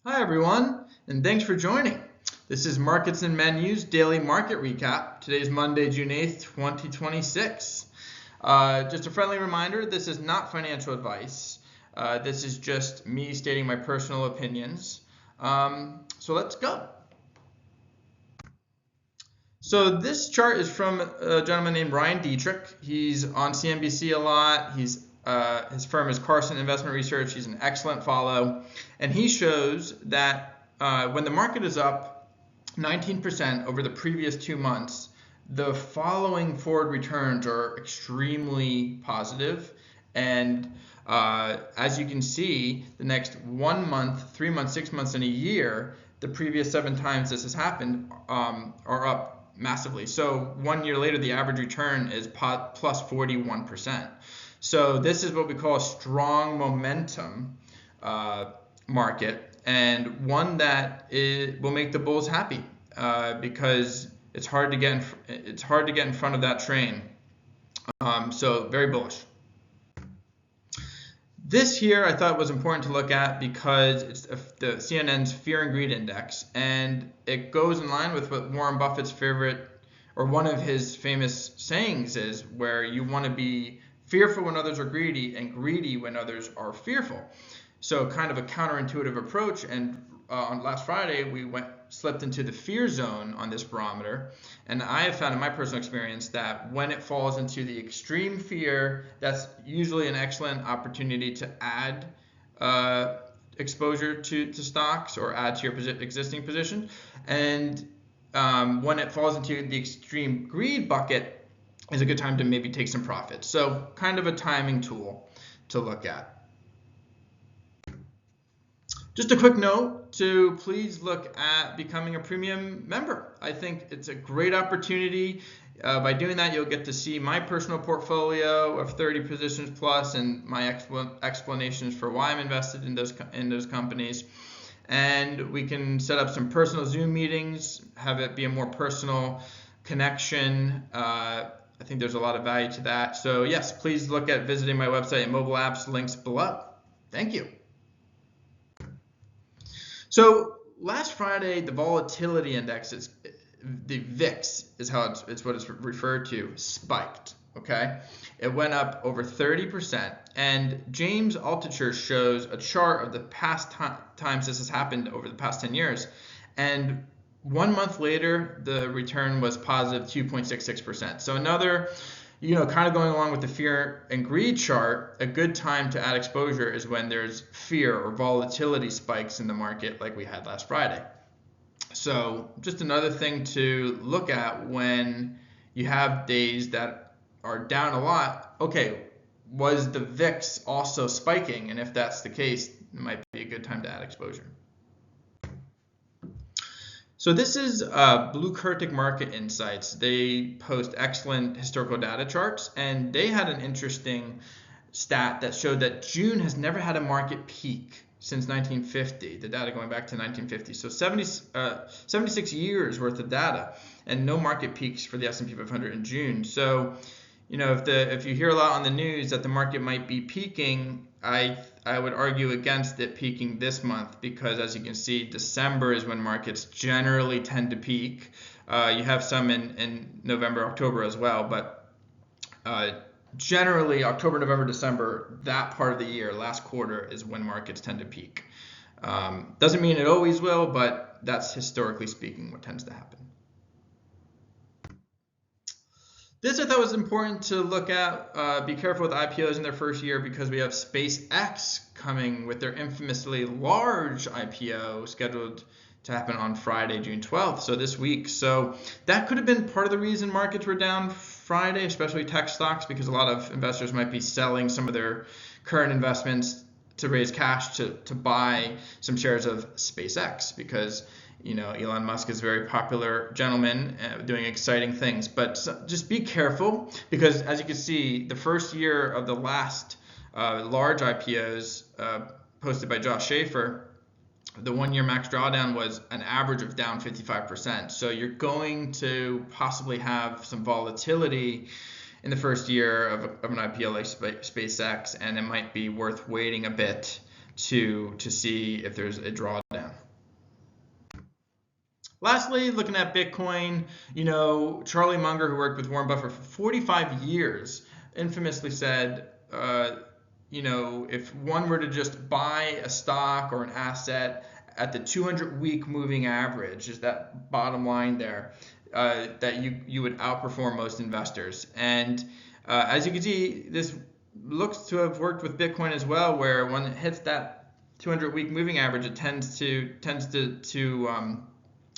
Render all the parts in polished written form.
Hi everyone, and thanks for joining. This is Markets and Menus Daily Market Recap. Today's Monday, June 8th, 2026. Just a friendly reminder, this is not financial advice. This is just me stating my personal opinions. So let's go. So this chart is from a gentleman named Ryan Dietrich. He's on CNBC a lot. His firm is Carson Investment Research. He's an excellent follow. And he shows that when the market is up 19% over the previous 2 months, the following forward returns are extremely positive. And as you can see, the next 1 month, 3 months, 6 months, and a year, the previous 7 times this has happened are up massively. So 1 year later, the average return is plus 41%. So this is what we call a strong momentum market, and one that will make the bulls happy because it's hard to get in front of that train. So very bullish. This here I thought was important to look at because it's the CNN's Fear and Greed Index, and it goes in line with what Warren Buffett's favorite, or one of his famous sayings is, where you want to be fearful when others are greedy and greedy when others are fearful. So kind of a counterintuitive approach, and on last Friday we slipped into the fear zone on this barometer, and I have found in my personal experience that when it falls into the extreme fear, that's usually an excellent opportunity to add exposure to stocks or add to your existing position. And when it falls into the extreme greed bucket is a good time to maybe take some profits. So kind of a timing tool to look at. Just a quick note to please look at becoming a premium member. I think it's a great opportunity. By doing that, you'll get to see my personal portfolio of 30 positions plus and my explanations for why I'm invested in those companies. And we can set up some personal Zoom meetings, have it be a more personal connection. I think there's a lot of value to that. So yes, please look at visiting my website and mobile apps, links below. Thank you. So last Friday, the volatility index, the VIX is how it's what it's referred to, spiked. Okay, it went up over 30%, and James Altucher shows a chart of the past times this has happened over the past 10 years, and 1 month later the return was positive 2.66%. So another, kind of going along with the fear and greed chart, a good time to add exposure is when there's fear or volatility spikes in the market like we had last Friday. So just another thing to look at when you have days that are down a lot. Okay, was the VIX also spiking? And if that's the case, it might be a good time to add exposure. So this is Blue Kurtic Market Insights. They post excellent historical data charts, and they had an interesting stat that showed that June has never had a market peak since 1950, the data going back to 1950. So 76 years worth of data, and no market peaks for the S&P 500 in June. So, if you hear a lot on the news that the market might be peaking, I would argue against it peaking this month, because as you can see, December is when markets generally tend to peak. You have some in November, October as well, but generally October, November, December, that part of the year, last quarter, is when markets tend to peak. Doesn't mean it always will, but that's historically speaking what tends to happen. This I thought was important to look at. Be careful with IPOs in their first year, because we have SpaceX coming with their infamously large IPO scheduled to happen on Friday, June 12th, so this week. So that could have been part of the reason markets were down Friday, especially tech stocks, because a lot of investors might be selling some of their current investments to raise cash to buy some shares of SpaceX, because Elon Musk is a very popular gentleman doing exciting things. But just be careful, because as you can see, the first year of the last large IPOs posted by Josh Schafer, the 1 year max drawdown was an average of down 55%. So you're going to possibly have some volatility in the first year of an IPO like SpaceX, and it might be worth waiting a bit to see if there's a drawdown. Lastly, looking at Bitcoin, Charlie Munger, who worked with Warren Buffett for 45 years, infamously said, if one were to just buy a stock or an asset at the 200-week moving average, is that bottom line there, that you would outperform most investors. And as you can see, this looks to have worked with Bitcoin as well, where when it hits that 200-week moving average, it tends to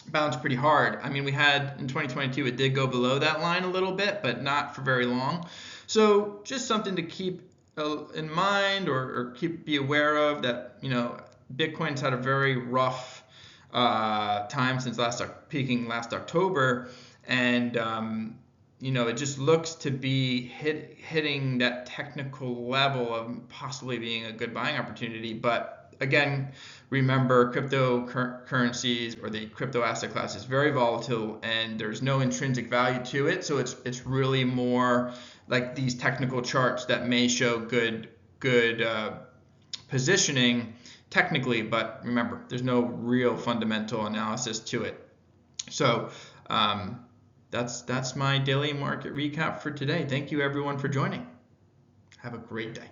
bounce pretty hard. I mean, we had in 2022, it did go below that line a little bit, but not for very long. So just something to keep in mind or be aware of, that Bitcoin's had a very rough time since peaking last October, and it just looks to be hitting that technical level of possibly being a good buying opportunity. But again, remember, cryptocurrencies or the crypto asset class is very volatile, and there's no intrinsic value to it. So it's really more like these technical charts that may show good positioning technically, but remember, there's no real fundamental analysis to it. So that's my daily market recap for today. Thank you everyone for joining. Have a great day.